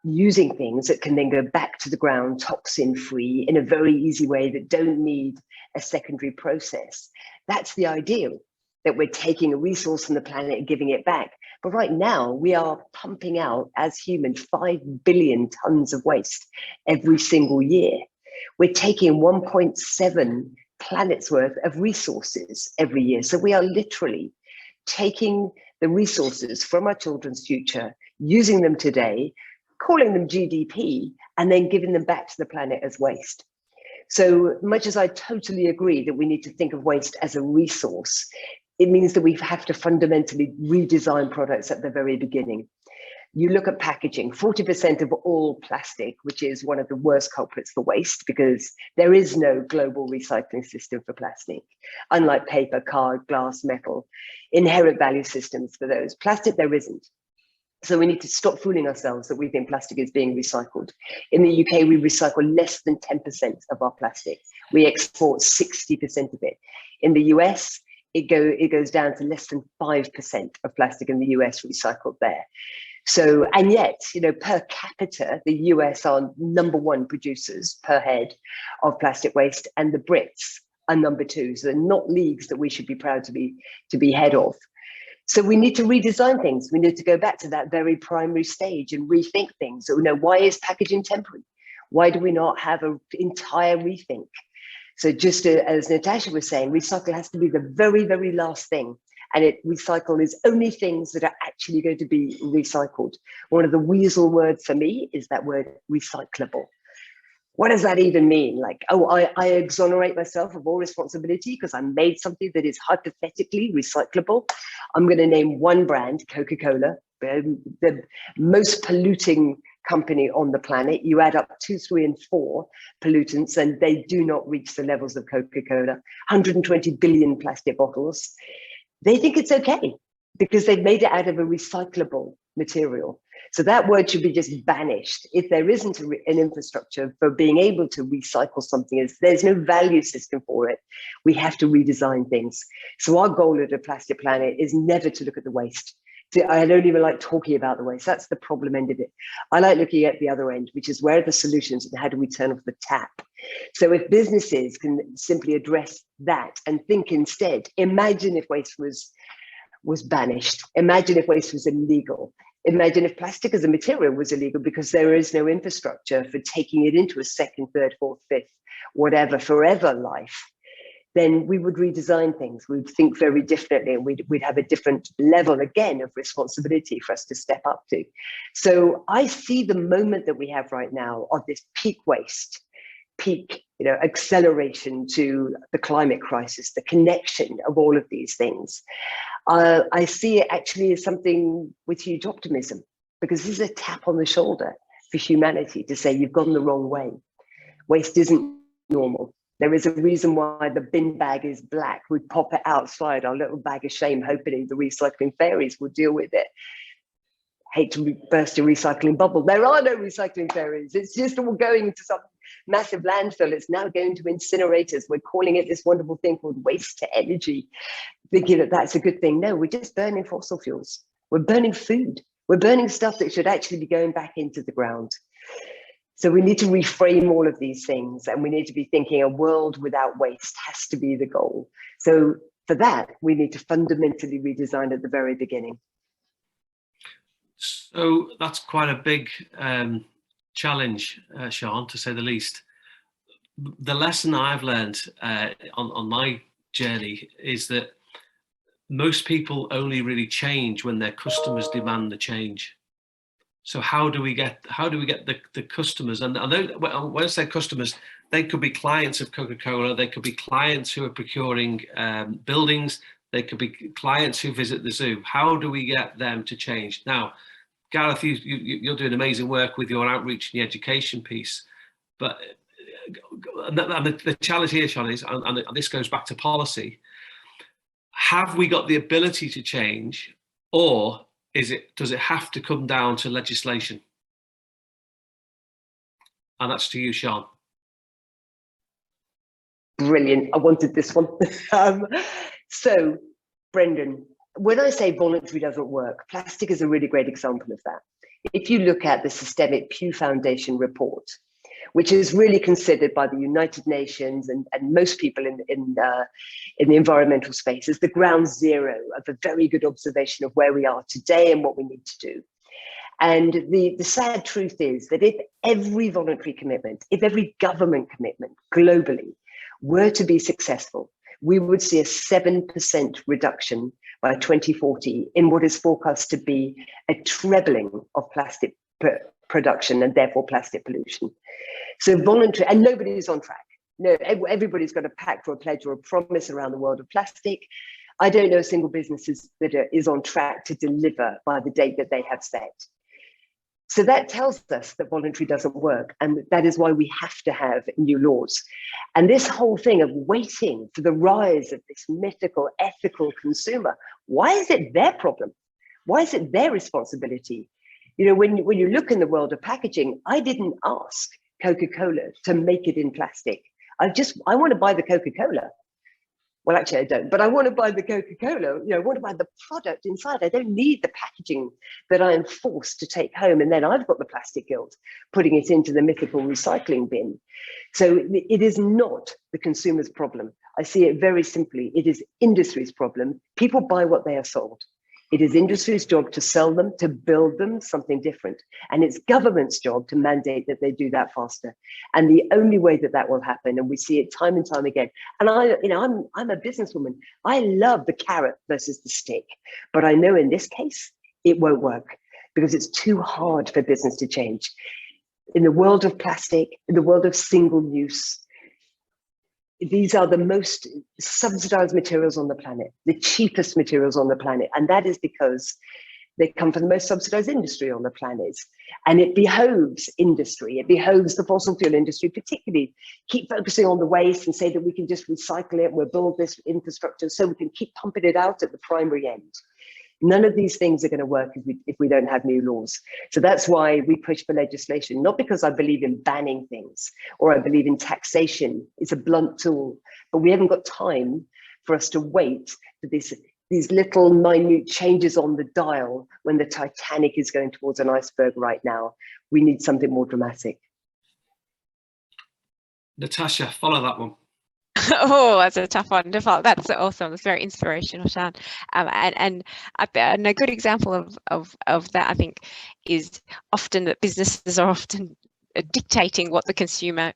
using things that can then go back to the ground toxin-free in a very easy way that don't need a secondary process. That's the ideal, that we're taking a resource from the planet and giving it back. But right now, we are pumping out, as humans, 5 billion tons of waste every single year. We're taking 1.7 planets worth of resources every year. So we are literally taking the resources from our children's future, using them today, calling them GDP, and then giving them back to the planet as waste. So much as I totally agree that we need to think of waste as a resource, it means that we have to fundamentally redesign products at the very beginning. You look at packaging, 40% of all plastic, which is one of the worst culprits for waste, because there is no global recycling system for plastic. Unlike paper, card, glass, metal, inherent value systems for those. Plastic, there isn't. So we need to stop fooling ourselves that we think plastic is being recycled. In the UK, we recycle less than 10% of our plastic. We export 60% of it. In the US, it goes down to less than 5% of plastic in the US recycled there. So, and yet, per capita, the US are #1 producers per head of plastic waste, and the Brits are #2. So they're not leagues that we should be proud to be head of. So we need to redesign things. We need to go back to that very primary stage and rethink things. So, why is packaging temporary? Why do we not have an entire rethink? So just as Natasha was saying, recycle has to be the very, very last thing. And recycle is only things that are actually going to be recycled. One of the weasel words for me is that word recyclable. What does that even mean? Like, I exonerate myself of all responsibility because I made something that is hypothetically recyclable. I'm going to name one brand, Coca-Cola, the most polluting company on the planet. You add up 2, 3, and 4 pollutants, and they do not reach the levels of Coca-Cola. 120 billion plastic bottles. They think it's okay because they've made it out of a recyclable material. So that word should be just banished. If there isn't an infrastructure for being able to recycle something, there's no value system for it, we have to redesign things. So our goal at A Plastic Planet is never to look at the waste. I don't even like talking about the waste. That's the problem end of it. I like looking at the other end, which is where are the solutions and how do we turn off the tap? So if businesses can simply address that and think instead, imagine if waste was banished. Imagine if waste was illegal. Imagine if plastic as a material was illegal because there is no infrastructure for taking it into a second, third, fourth, fifth, whatever, forever life. Then we would redesign things. We'd think very differently, and we'd have a different level again of responsibility for us to step up to. So I see the moment that we have right now of this peak waste, peak, acceleration to the climate crisis, the connection of all of these things. I see it actually as something with huge optimism, because this is a tap on the shoulder for humanity to say you've gone the wrong way. Waste isn't normal. There is a reason why the bin bag is black. We pop it outside, our little bag of shame, hoping the recycling fairies will deal with it. Hate to burst a recycling bubble. There are no recycling fairies. It's just all going into some massive landfill. It's now going to incinerators. We're calling it this wonderful thing called waste to energy, thinking that that's a good thing. No, we're just burning fossil fuels. We're burning food. We're burning stuff that should actually be going back into the ground. So we need to reframe all of these things, and we need to be thinking a world without waste has to be the goal. So for that, we need to fundamentally redesign at the very beginning. So that's quite a big challenge, Sian, to say the least. The lesson I've learned on my journey is that most people only really change when their customers demand the change. So how do we get the customers? And I know when I say customers, they could be clients of Coca-Cola, they could be clients who are procuring buildings, they could be clients who visit the zoo. How do we get them to change? Now, Gareth, you're doing amazing work with your outreach and the education piece, but the challenge here, Sian, is, and this goes back to policy, have we got the ability to change, or does it have to come down to legislation? And that's to you, Sian. Brilliant. I wanted this one. So, Brendan, when I say voluntary doesn't work, plastic is a really great example of that. If you look at the Systemic Pew Foundation report, which is really considered by the United Nations and most people in the environmental space as the ground zero of a very good observation of where we are today and what we need to do. And the sad truth is that if every voluntary commitment, if every government commitment globally were to be successful, we would see a 7% reduction by 2040 in what is forecast to be a trebling of plastic production and therefore plastic pollution. So voluntary, and nobody's on track. No, everybody's got a pact or a pledge or a promise around the world of plastic. I don't know a single business that is on track to deliver by the date that they have set. So that tells us that voluntary doesn't work, and that is why we have to have new laws. And this whole thing of waiting for the rise of this mythical, ethical consumer, why is it their problem? Why is it their responsibility? When you look in the world of packaging, I didn't ask Coca-Cola to make it in plastic. I want to buy the Coca-Cola. Well, actually I don't, but I want to buy the Coca-Cola, I want to buy the product inside. I don't need the packaging that I am forced to take home. And then I've got the plastic guilt, putting it into the mythical recycling bin. So it is not the consumer's problem. I see it very simply. It is industry's problem. People buy what they are sold. It is industry's job to sell them, to build them something different. And it's government's job to mandate that they do that faster. And the only way that that will happen, and we see it time and time again. And I'm a businesswoman. I love the carrot versus the stick, but I know in this case, it won't work because it's too hard for business to change. In the world of plastic, in the world of single use, these are the most subsidized materials on the planet, the cheapest materials on the planet. And that is because they come from the most subsidized industry on the planet. And it behoves industry, it behoves the fossil fuel industry, particularly keep focusing on the waste and say that we can just recycle it, we'll build this infrastructure so we can keep pumping it out at the primary end. None of these things are going to work if we don't have new laws. So that's why we push for legislation, not because I believe in banning things or I believe in taxation. It's a blunt tool, but we haven't got time for us to wait for these little minute changes on the dial when the Titanic is going towards an iceberg right now. We need something more dramatic. Natasha, follow that one. Oh, that's a tough one to follow. That's awesome. That's very inspirational, Sian. And a good example of that, I think, is often that businesses are often dictating what the consumer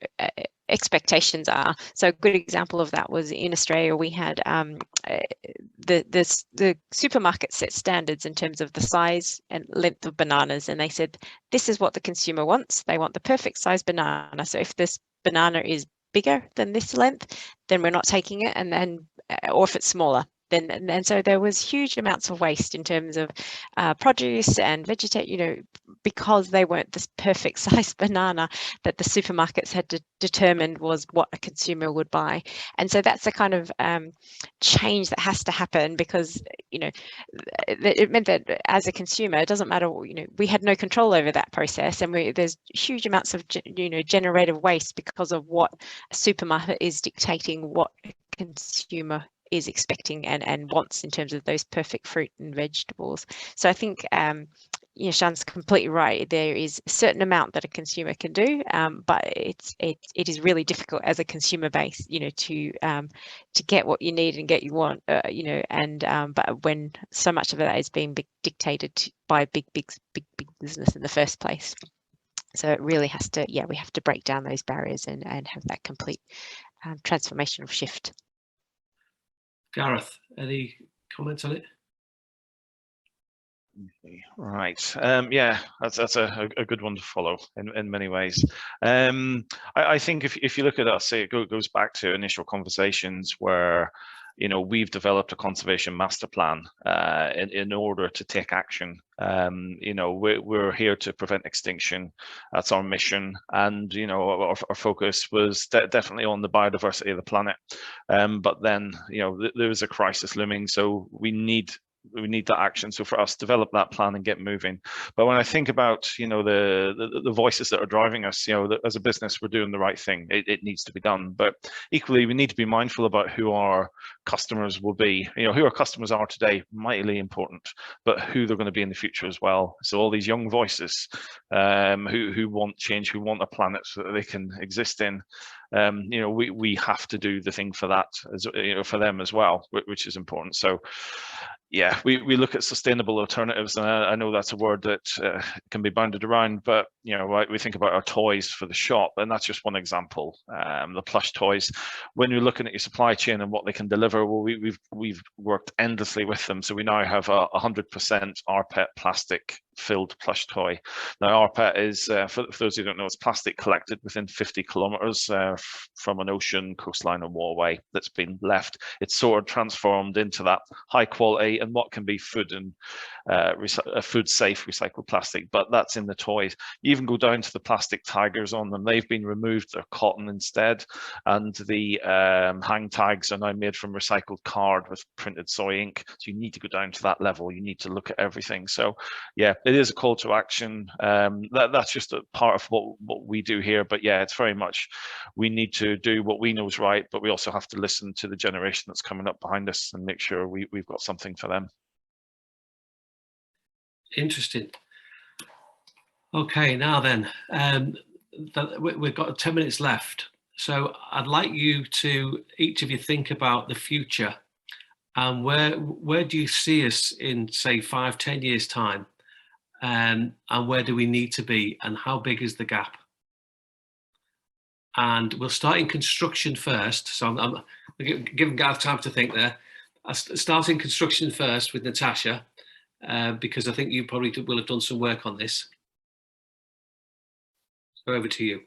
expectations are. So a good example of that was in Australia. We had the supermarket set standards in terms of the size and length of bananas, and they said this is what the consumer wants. They want the perfect size banana. So if this banana is bigger than this length, then we're not taking it, and then or if it's smaller, then and so there was huge amounts of waste in terms of produce and vegetation, because they weren't this perfect size banana that the supermarkets had determined was what a consumer would buy. And so that's the kind of change that has to happen, because it meant that as a consumer, it doesn't matter, we had no control over that process, and there's huge amounts of generated waste because of what a supermarket is dictating what a consumer is expecting and wants in terms of those perfect fruit and vegetables. So I think Sian's completely right. There is a certain amount that a consumer can do, but it is really difficult as a consumer base, to get what you need and get you want, but when so much of that is being dictated by big business in the first place. So it really has to, we have to break down those barriers and have that complete transformational shift. Gareth, any comments on it? Right. Yeah, that's a good one to follow in many ways. I think if you look at us, it goes back to initial conversations where we've developed a conservation master plan in order to take action. We're here to prevent extinction. That's our mission, and our focus was definitely on the biodiversity of the planet. But then there is a crisis looming, so we need that action. So for us, develop that plan and get moving. But when I think about the voices that are driving us, as a business, we're doing the right thing. It needs to be done. But equally, we need to be mindful about who our customers will be. Who our customers are today, mightily important, but who they're going to be in the future as well. So all these young voices who want change, who want a planet so that they can exist in. We have to do the thing for that, for them as well, which is important. So yeah, we look at sustainable alternatives, and I know that's a word that can be bounded around, but we think about our toys for the shop, and that's just one example. The plush toys, when you're looking at your supply chain and what they can deliver, well, we've worked endlessly with them. So we now have a 100% rPET plastic filled plush toy. Now rPET is, for those who don't know, it's plastic collected within 50 kilometers from an ocean, coastline, or waterway that's been left. It's sort of transformed into that high quality and what can be food and food safe recycled plastic, but that's in the toys. You even go down to the plastic tigers on them. They've been removed, they're cotton instead, and the hang tags are now made from recycled card with printed soy ink. So you need to go down to that level. You need to look at everything. So yeah, it is a call to action. That's just a part of what we do here, but yeah, it's very much we need to do what we know is right, but we also have to listen to the generation that's coming up behind us and make sure we've got something for them. Interesting. Okay, now then, we've got 10 minutes left. So I'd like you to, each of you, think about the future and where do you see us in, say, 5-10 years time, and where do we need to be, and how big is the gap? And we'll start in construction first. So I'm giving Gareth time to think there. I'll start in construction first with Natasha, because I think you probably will have done some work on this. So over to you.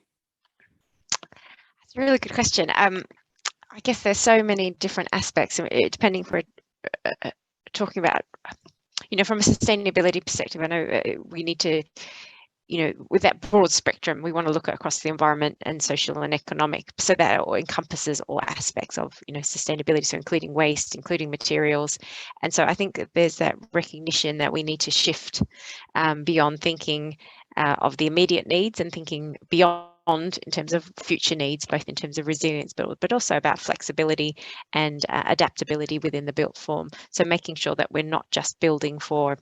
That's a really good question. I guess there's so many different aspects, depending if we're talking about, from a sustainability perspective. I know we need to with that broad spectrum, we want to look across the environment and social and economic, so that it encompasses all aspects of, sustainability, so including waste, including materials. And so I think that there's that recognition that we need to shift beyond thinking of the immediate needs and thinking beyond in terms of future needs, both in terms of resilience, but also about flexibility and adaptability within the built form. So making sure that we're not just building for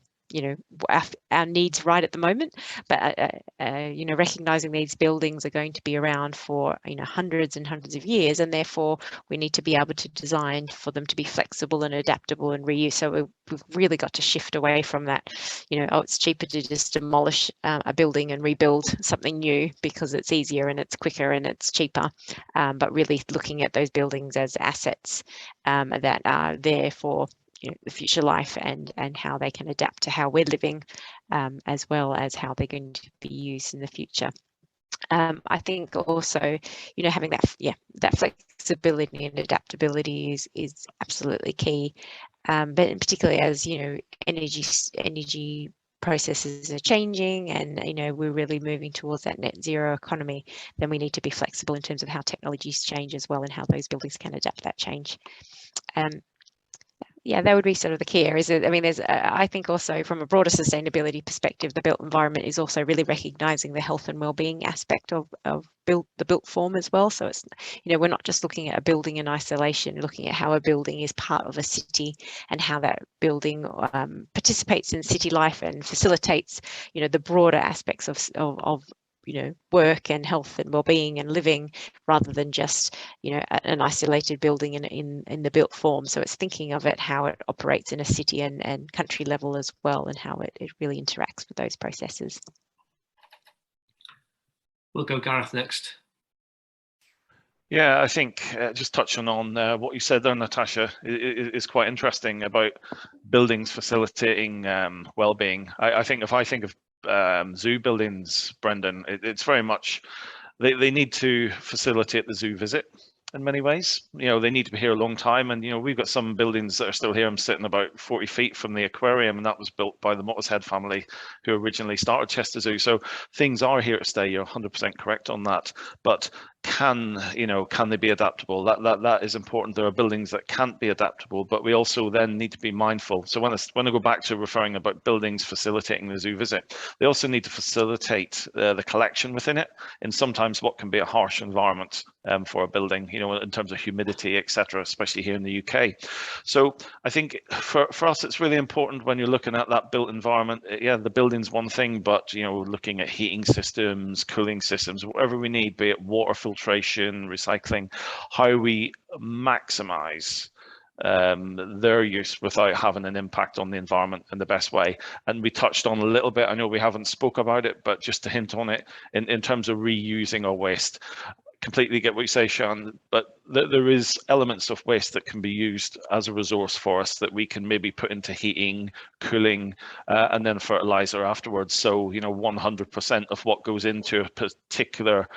our needs right at the moment, but recognizing these buildings are going to be around for hundreds and hundreds of years, and therefore we need to be able to design for them to be flexible and adaptable and reuse. So we've really got to shift away from that, it's cheaper to just demolish a building and rebuild something new because it's easier and it's quicker and it's cheaper, but really looking at those buildings as assets that are there for the future life and how they can adapt to how we're living, as well as how they're going to be used in the future. I think also, having that flexibility and adaptability is absolutely key, but particularly as energy processes are changing and we're really moving towards that net zero economy, then we need to be flexible in terms of how technologies change as well and how those buildings can adapt that change. Yeah, that would be sort of the key areas. I mean, there's, I think also from a broader sustainability perspective, the built environment is also really recognising the health and well-being aspect of the built form as well. So it's, we're not just looking at a building in isolation, looking at how a building is part of a city and how that building participates in city life and facilitates, the broader aspects of work and health and well-being and living, rather than just an isolated building in the built form. So it's thinking of it how it operates in a city and country level as well, and how it really interacts with those processes. We'll go Gareth next. Yeah, I think just touching on what you said there, Natasha, is quite interesting about buildings facilitating well-being. I think if I think of zoo buildings, Brendan, it's very much they need to facilitate the zoo visit in many ways. They need to be here a long time, and we've got some buildings that are still here. I'm sitting about 40 feet from the aquarium, and that was built by the Mottershead family who originally started Chester Zoo. So things are here to stay. You're 100% correct on that. But can they be adaptable? That is important. There are buildings that can't be adaptable, but we also then need to be mindful. So when I go back to referring about buildings facilitating the zoo visit, they also need to facilitate the collection within it in sometimes what can be a harsh environment for a building, in terms of humidity, etc., especially here in the UK. So I think for us, it's really important when you're looking at that built environment. Yeah, the building's one thing, but looking at heating systems, cooling systems, whatever we need, be it water filtration, recycling, how we maximize their use without having an impact on the environment in the best way. And we touched on a little bit, I know we haven't spoke about it, but just to hint on it in terms of reusing our waste. Completely get what you say, Sian, but there is elements of waste that can be used as a resource for us that we can maybe put into heating, cooling, and then fertilizer afterwards. So 100% of what goes into a particular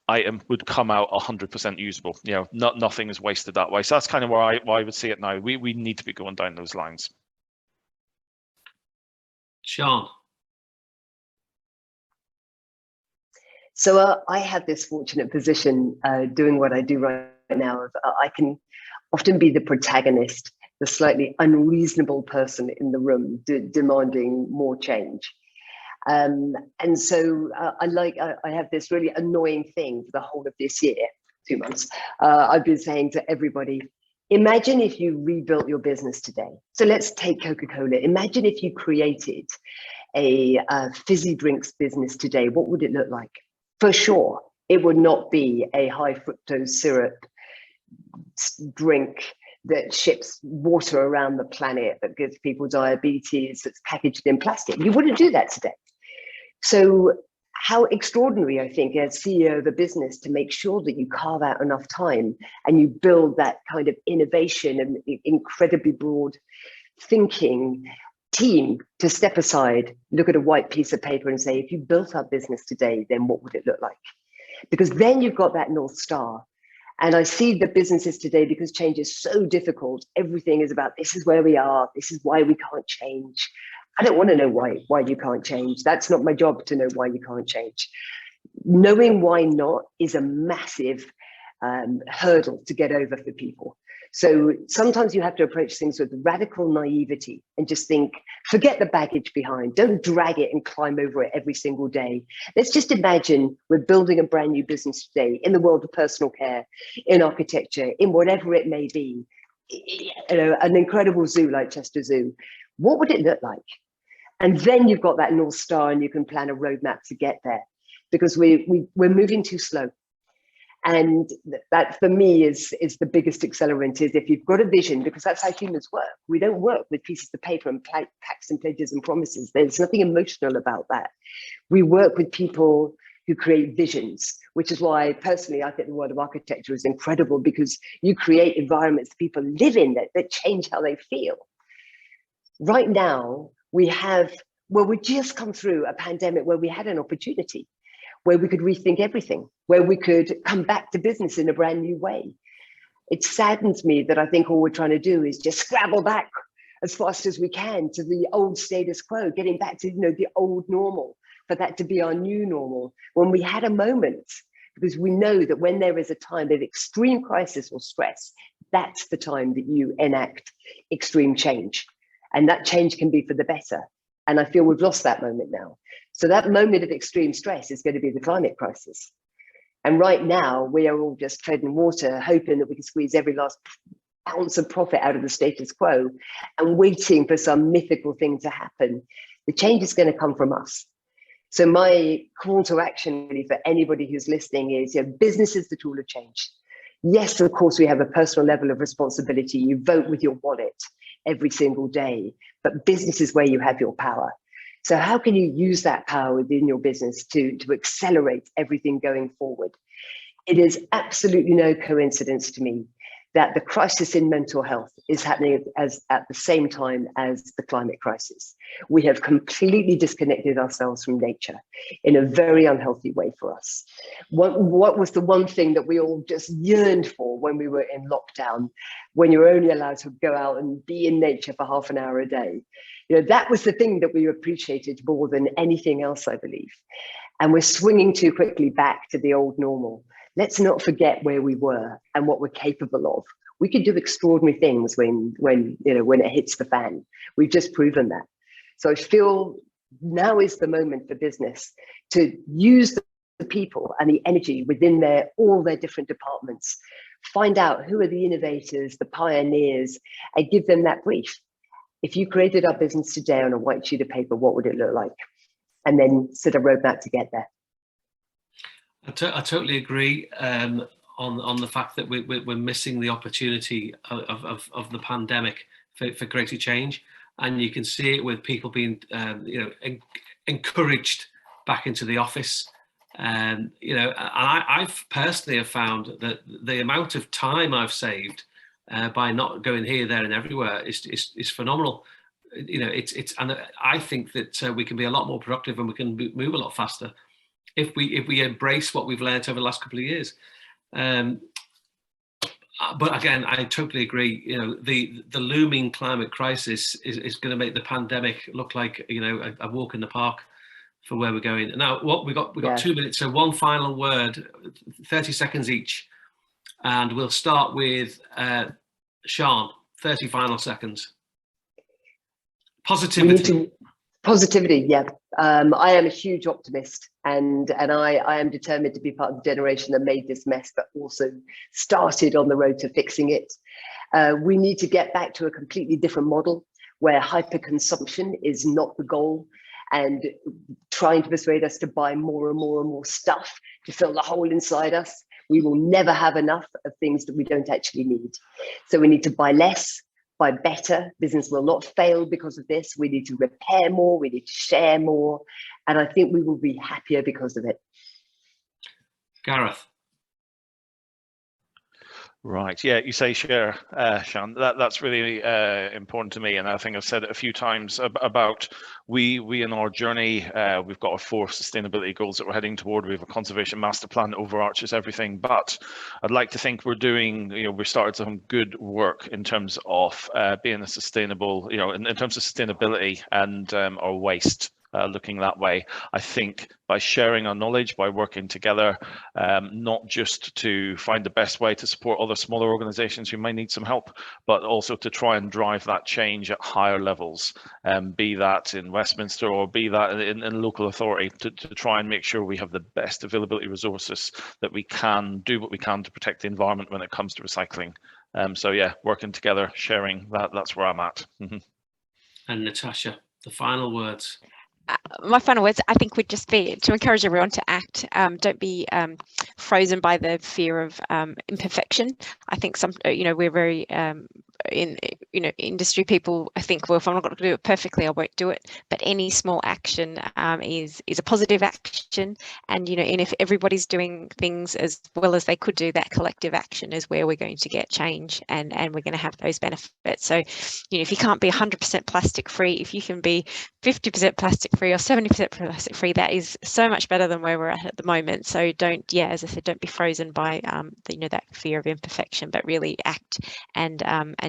item would come out 100% usable. Nothing is wasted that way. So that's kind of where I would see it now. We need to be going down those lines. Sian. So I have this fortunate position doing what I do right now. I can often be the protagonist, the slightly unreasonable person in the room demanding more change. And so I have this really annoying thing for the whole of this year, 2 months. I've been saying to everybody, imagine if you rebuilt your business today. So let's take Coca-Cola. Imagine if you created a fizzy drinks business today. What would it look like? For sure, it would not be a high fructose syrup drink that ships water around the planet, that gives people diabetes, that's packaged in plastic. You wouldn't do that today. So how extraordinary, I think, as CEO of a business, to make sure that you carve out enough time and you build that kind of innovation and incredibly broad thinking team to step aside, look at a white piece of paper and say, if you built our business today, then what would it look like? Because then you've got that North Star. And I see the businesses today, because change is so difficult, everything is about, this is where we are, this is why we can't change. I don't want to know why you can't change. That's not my job to know why you can't change. Knowing why not is a massive hurdle to get over for people. So sometimes you have to approach things with radical naivety and just think, forget the baggage behind. Don't drag it and climb over it every single day. Let's just imagine we're building a brand new business today in the world of personal care, in architecture, in whatever it may be. You know, an incredible zoo like Chester Zoo. What would it look like? And then you've got that North Star and you can plan a roadmap to get there, because we're moving too slow. And that for me is the biggest accelerant, is if you've got a vision, because that's how humans work. We don't work with pieces of paper and pacts and pledges and promises. There's nothing emotional about that. We work with people who create visions, which is why personally I think the world of architecture is incredible, because you create environments that people live in that change how they feel. Right now, we just come through a pandemic where we had an opportunity, where we could rethink everything, where we could come back to business in a brand new way. It saddens me that I think all we're trying to do is just scrabble back as fast as we can to the old status quo, getting back to the old normal, for that to be our new normal, when we had a moment, because we know that when there is a time of extreme crisis or stress, that's the time that you enact extreme change. And that change can be for the better. And I feel we've lost that moment now. So that moment of extreme stress is going to be the climate crisis. And right now, we are all just treading water, hoping that we can squeeze every last ounce of profit out of the status quo and waiting for some mythical thing to happen. The change is going to come from us. So my call to action really for anybody who's listening is, business is the tool of change. Yes, of course, we have a personal level of responsibility. You vote with your wallet every single day, but business is where you have your power. So how can you use that power within your business to accelerate everything going forward? It is absolutely no coincidence to me that the crisis in mental health is happening at the same time as the climate crisis. We have completely disconnected ourselves from nature in a very unhealthy way for us. What was the one thing that we all just yearned for when we were in lockdown, when you were only allowed to go out and be in nature for half an hour a day? That was the thing that we appreciated more than anything else, I believe. And we're swinging too quickly back to the old normal. Let's not forget where we were and what we're capable of. We can do extraordinary things when it hits the fan. We've just proven that. So I feel now is the moment for business to use the people and the energy within all their different departments. Find out who are the innovators, the pioneers, and give them that brief. If you created our business today on a white sheet of paper, what would it look like? And then set a roadmap to get there. I totally agree on the fact that we're missing the opportunity of the pandemic for greater change, and you can see it with people being encouraged back into the office. And I've personally have found that the amount of time I've saved by not going here, there, and everywhere is phenomenal. And I think that we can be a lot more productive and we can move a lot faster if we embrace what we've learned over the last couple of years. But again, I totally agree. The looming climate crisis is going to make the pandemic look like a walk in the park for where we're going. Now, we've got 2 minutes, so one final word, 30 seconds each, and we'll start with Sian. 30 final seconds. Positivity. Positivity, yeah. I am a huge optimist, and I am determined to be part of the generation that made this mess, but also started on the road to fixing it. We need to get back to a completely different model where hyperconsumption is not the goal, and trying to persuade us to buy more and more and more stuff to fill the hole inside us. We will never have enough of things that we don't actually need. So we need to buy less, buy better. Business will not fail because of this. We need to repair more, we need to share more, and I think we will be happier because of it. Gareth. Right. Yeah, you say share, Sian. That's really important to me, and I think I've said it a few times about we in our journey. We've got our 4 sustainability goals that we're heading toward. We have a conservation master plan that overarches everything. But I'd like to think we're doing, we started some good work in terms of being a sustainable, in terms of sustainability and our waste. Looking that way, I think by sharing our knowledge, by working together, not just to find the best way to support other smaller organizations who may need some help, but also to try and drive that change at higher levels, be that in Westminster or be that in local authority, to try and make sure we have the best availability resources, that we can do what we can to protect the environment when it comes to recycling. So yeah, working together, sharing, that's where I'm at. And Natasha, the final words. My final words, I think, would just be to encourage everyone to act. Don't be frozen by the fear of imperfection. I think we're very industry people. I think, well, if I'm not going to do it perfectly, I won't do it. But any small action is a positive action, and and if everybody's doing things as well as they could do, that collective action is where we're going to get change, and we're going to have those benefits. So, if you can't be 100% plastic free, if you can be 50% plastic free or 70% plastic free, that is so much better than where we're at the moment. So as I said, don't be frozen by that fear of imperfection, but really act and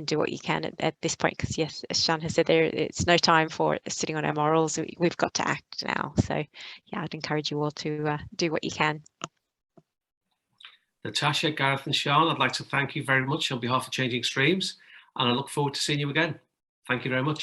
do what you can at this point, because yes, as Sian has said, it's no time for sitting on our morals. We've got to act now. So yeah, I'd encourage you all to do what you can. Natasha, Gareth and Sian, I'd like to thank you very much on behalf of Changing Streams, and I look forward to seeing you again. Thank you very much.